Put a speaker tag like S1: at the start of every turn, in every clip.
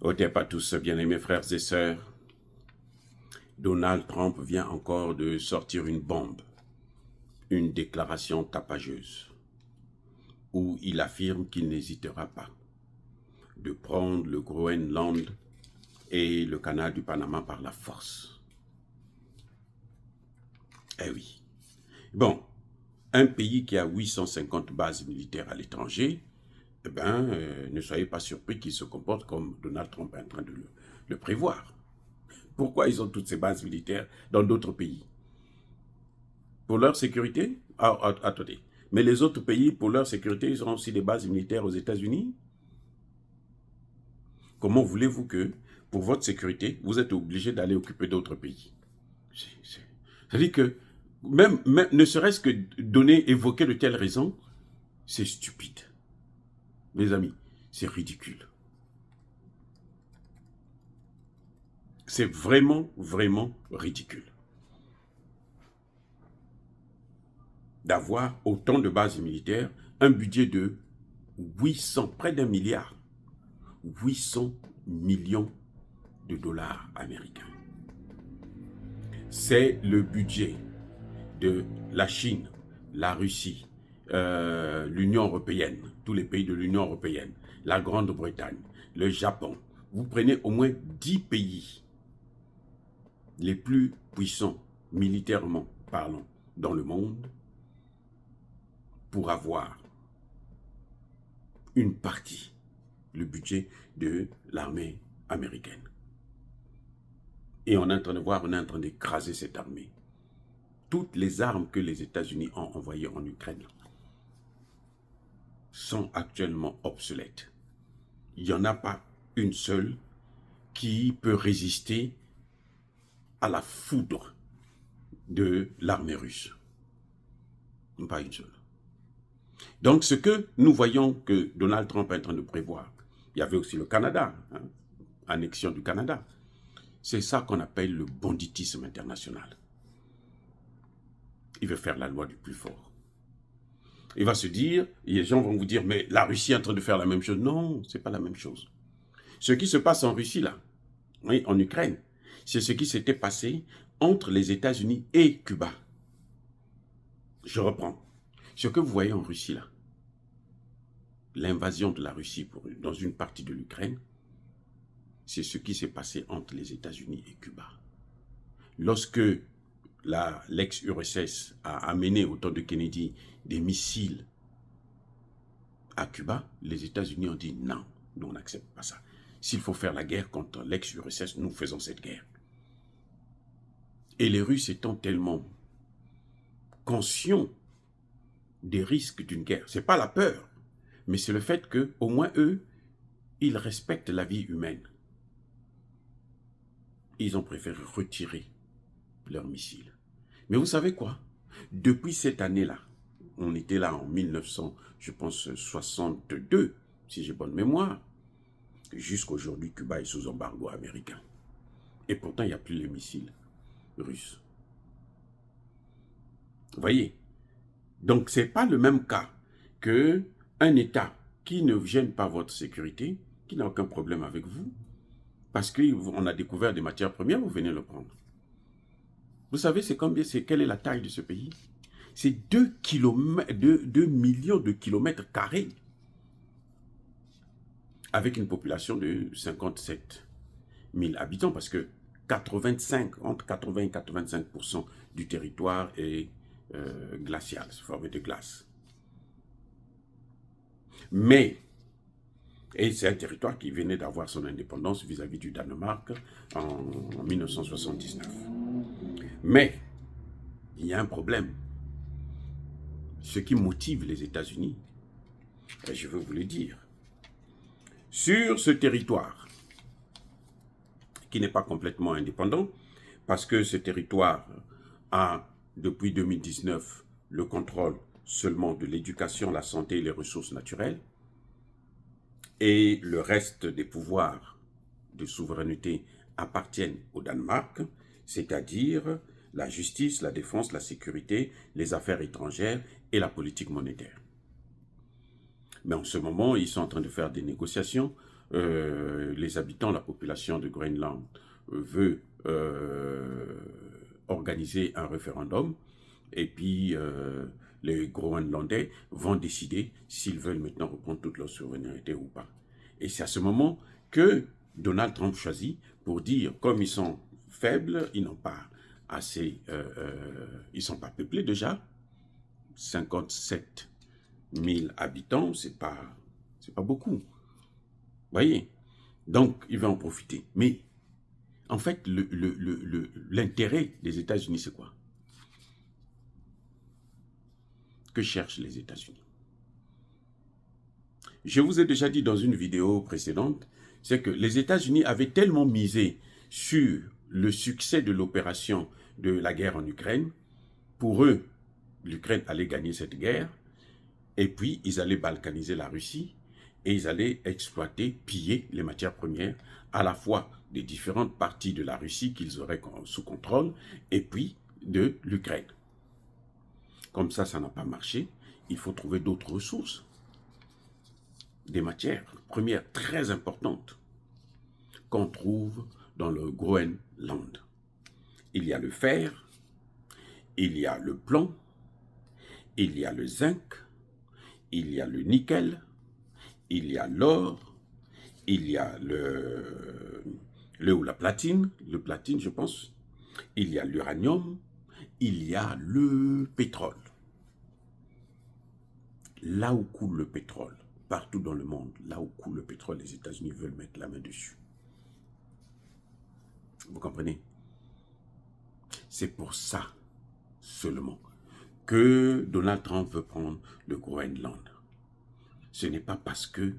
S1: Otep à tous, bien-aimés frères et sœurs. Donald Trump vient encore de sortir une bombe, une déclaration tapageuse, où il affirme qu'il n'hésitera pas de prendre le Groenland et le canal du Panama par la force. Eh oui. Bon, un pays qui a 850 bases militaires à l'étranger, ne soyez pas surpris qu'il se comporte comme Donald Trump est en train de le prévoir. Pourquoi ils ont toutes ces bases militaires dans d'autres pays? Pour leur sécurité? Attendez. Mais les autres pays, pour leur sécurité, ils ont aussi des bases militaires aux États-Unis? Comment voulez-vous que, pour votre sécurité, vous êtes obligé d'aller occuper d'autres pays? C'est-à-dire que, même ne serait-ce que évoquer de telles raisons, c'est stupide. Mes amis, c'est ridicule. C'est vraiment, vraiment ridicule. D'avoir autant de bases militaires, un budget de 800, près d'1 milliard, 800 millions de dollars américains. C'est le budget de la Chine, la Russie, l'Union européenne, tous les pays de l'Union européenne, la Grande-Bretagne, le Japon. Vous prenez au moins 10 pays les plus puissants, militairement parlant, dans le monde, pour avoir une partie, le budget de l'armée américaine. Et on est en train de voir, on est en train d'écraser cette armée. Toutes les armes que les États-Unis ont envoyées en Ukraine sont actuellement obsolètes. Il n'y en a pas une seule qui peut résister à la foudre de l'armée russe. Pas une seule. Donc, ce que nous voyons que Donald Trump est en train de prévoir, il y avait aussi le Canada, annexion du Canada. C'est ça qu'on appelle le banditisme international. Il veut faire la loi du plus fort. Il va se dire, et les gens vont vous dire, mais la Russie est en train de faire la même chose. Non, ce n'est pas la même chose. Ce qui se passe en Russie, là, oui, en Ukraine, c'est ce qui s'était passé entre les États-Unis et Cuba. Je reprends. Ce que vous voyez en Russie, là, l'invasion de la Russie dans une partie de l'Ukraine, c'est ce qui s'est passé entre les États-Unis et Cuba. Lorsque l'ex-URSS a amené au temps de Kennedy des missiles à Cuba, les États-Unis ont dit non, nous on n'accepte pas ça. S'il faut faire la guerre contre l'ex-URSS, nous faisons cette guerre. Et les Russes étant tellement conscients des risques d'une guerre, ce n'est pas la peur, mais c'est le fait qu'au moins eux, ils respectent la vie humaine. Ils ont préféré retirer leurs missiles. Mais vous savez quoi? Depuis cette année-là, on était là en 1962, si j'ai bonne mémoire, jusqu'à aujourd'hui, Cuba est sous embargo américain. Et pourtant, il n'y a plus les missiles russes. Vous voyez? Donc, ce n'est pas le même cas qu'un État qui ne gêne pas votre sécurité, qui n'a aucun problème avec vous, parce qu'on a découvert des matières premières, vous venez le prendre. Vous savez, quelle est la taille de ce pays? C'est 2 millions de kilomètres carrés, avec une population de 57 000 habitants, parce que entre 80 et 85% du territoire est glacial, c'est formé de glace. Mais, et c'est un territoire qui venait d'avoir son indépendance vis-à-vis du Danemark en 1979. Mais, il y a un problème. Ce qui motive les États-Unis, je veux vous le dire, sur ce territoire, qui n'est pas complètement indépendant, parce que ce territoire a, depuis 2019, le contrôle seulement de l'éducation, la santé et les ressources naturelles, et le reste des pouvoirs de souveraineté appartiennent au Danemark, c'est-à-dire la justice, la défense, la sécurité, les affaires étrangères et la politique monétaire. Mais en ce moment, ils sont en train de faire des négociations les habitants, la population de Groenland veut organiser un référendum, et puis les Groenlandais vont décider s'ils veulent maintenant reprendre toute leur souveraineté ou pas. Et c'est à ce moment que Donald Trump choisit pour dire, comme ils sont faibles, ils n'ont pas assez, ils sont pas peuplés déjà, 57 000 habitants, c'est pas beaucoup. Vous voyez? Donc, il va en profiter. Mais, en fait, l'intérêt des États-Unis, c'est quoi? Que cherchent les États-Unis? Je vous ai déjà dit dans une vidéo précédente, c'est que les États-Unis avaient tellement misé sur le succès de l'opération de la guerre en Ukraine. Pour eux, l'Ukraine allait gagner cette guerre, et puis ils allaient balkaniser la Russie, et ils allaient exploiter, piller les matières premières, à la fois des différentes parties de la Russie qu'ils auraient sous contrôle, et puis de l'Ukraine. Comme ça n'a pas marché, il faut trouver d'autres ressources, des matières premières très importantes qu'on trouve dans le Groenland. Il y a le fer, il y a le plomb, il y a le zinc, il y a le nickel, il y a l'or, il y a la platine, je pense, il y a l'uranium, il y a le pétrole. Là où coule le pétrole, partout dans le monde, là où coule le pétrole, les États-Unis veulent mettre la main dessus. Vous comprenez? C'est pour ça seulement que Donald Trump veut prendre le Groenland. Ce n'est pas parce que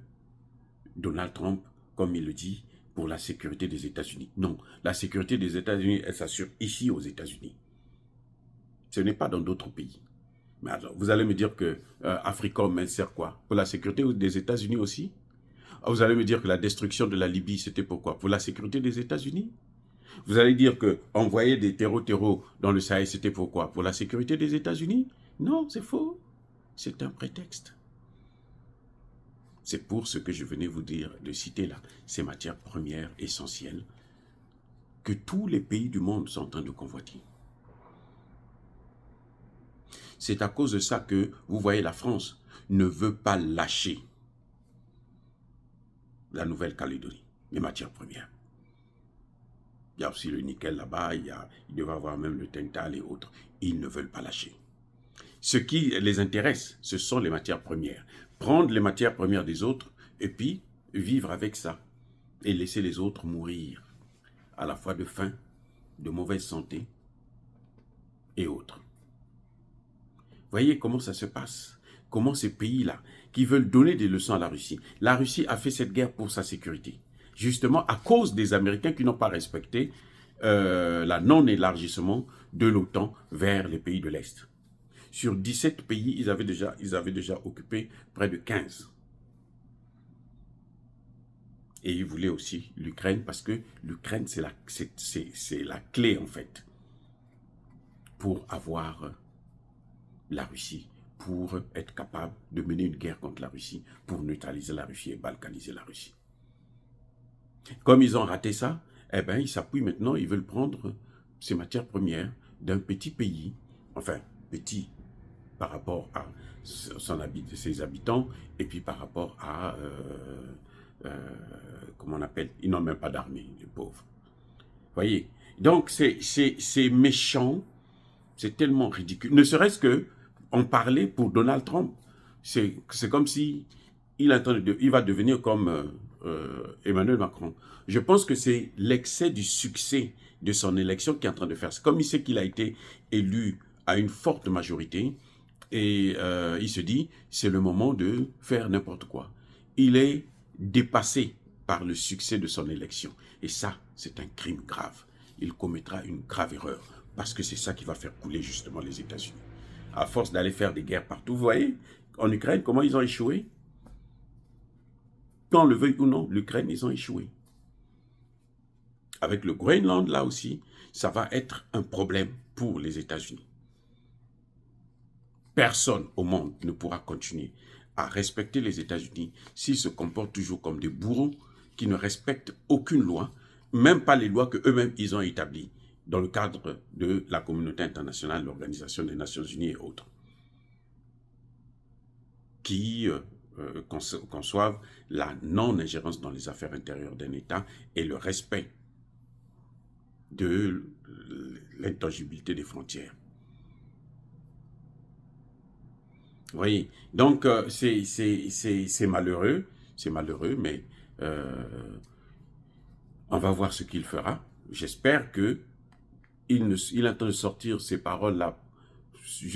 S1: Donald Trump, comme il le dit, pour la sécurité des États-Unis. Non, la sécurité des États-Unis, elle s'assure ici aux États-Unis. Ce n'est pas dans d'autres pays. Mais alors, vous allez me dire que Africom, elle sert quoi? Pour la sécurité des États-Unis aussi? Vous allez me dire que la destruction de la Libye, c'était pourquoi? Pour la sécurité des États-Unis? Vous allez dire que envoyer des terreaux dans le Sahel, c'était pourquoi? Pour la sécurité des États-Unis? Non, c'est faux. C'est un prétexte. C'est pour ce que je venais vous dire, de citer là, ces matières premières essentielles que tous les pays du monde sont en train de convoiter. C'est à cause de ça que, vous voyez, la France ne veut pas lâcher la Nouvelle-Calédonie, les matières premières. Il y a aussi le nickel là-bas, il devait avoir même le tintal et autres. Ils ne veulent pas lâcher. Ce qui les intéresse, ce sont les matières premières. Prendre les matières premières des autres et puis vivre avec ça. Et laisser les autres mourir, à la fois de faim, de mauvaise santé et autres. Voyez comment ça se passe. Comment ces pays-là, qui veulent donner des leçons à la Russie. La Russie a fait cette guerre pour sa sécurité. Justement, à cause des Américains qui n'ont pas respecté la non-élargissement de l'OTAN vers les pays de l'Est. Sur 17 pays, ils avaient déjà occupé près de 15. Et ils voulaient aussi l'Ukraine, parce que l'Ukraine, c'est la clé, en fait, pour avoir la Russie, pour être capable de mener une guerre contre la Russie, pour neutraliser la Russie et balkaniser la Russie. Comme ils ont raté ça, eh bien, ils s'appuient maintenant, ils veulent prendre ces matières premières d'un petit pays, enfin, petit par rapport à ses habitants, et puis par rapport à, comment on appelle, ils n'ont même pas d'armée, les pauvres. Voyez, donc c'est méchant, c'est tellement ridicule. Ne serait-ce que en parler pour Donald Trump, c'est comme si il va devenir comme Emmanuel Macron. Je pense que c'est l'excès du succès de son élection qui est en train de faire. C'est comme il sait qu'il a été élu à une forte majorité, et il se dit, c'est le moment de faire n'importe quoi. Il est dépassé par le succès de son élection. Et ça, c'est un crime grave. Il commettra une grave erreur, parce que c'est ça qui va faire couler justement les États-Unis. À force d'aller faire des guerres partout, vous voyez, en Ukraine, comment ils ont échoué? Qu'on le veuille ou non, l'Ukraine, ils ont échoué. Avec le Groenland, là aussi, ça va être un problème pour les États-Unis. Personne au monde ne pourra continuer à respecter les États-Unis s'ils se comportent toujours comme des bourreaux, qui ne respectent aucune loi, même pas les lois qu'eux-mêmes ils ont établies dans le cadre de la communauté internationale, l'Organisation des Nations Unies et autres, qui conçoivent la non-ingérence dans les affaires intérieures d'un État et le respect de l'intangibilité des frontières. Vous voyez, donc c'est malheureux, mais on va voir ce qu'il fera. J'espère qu'il entend sortir ces paroles-là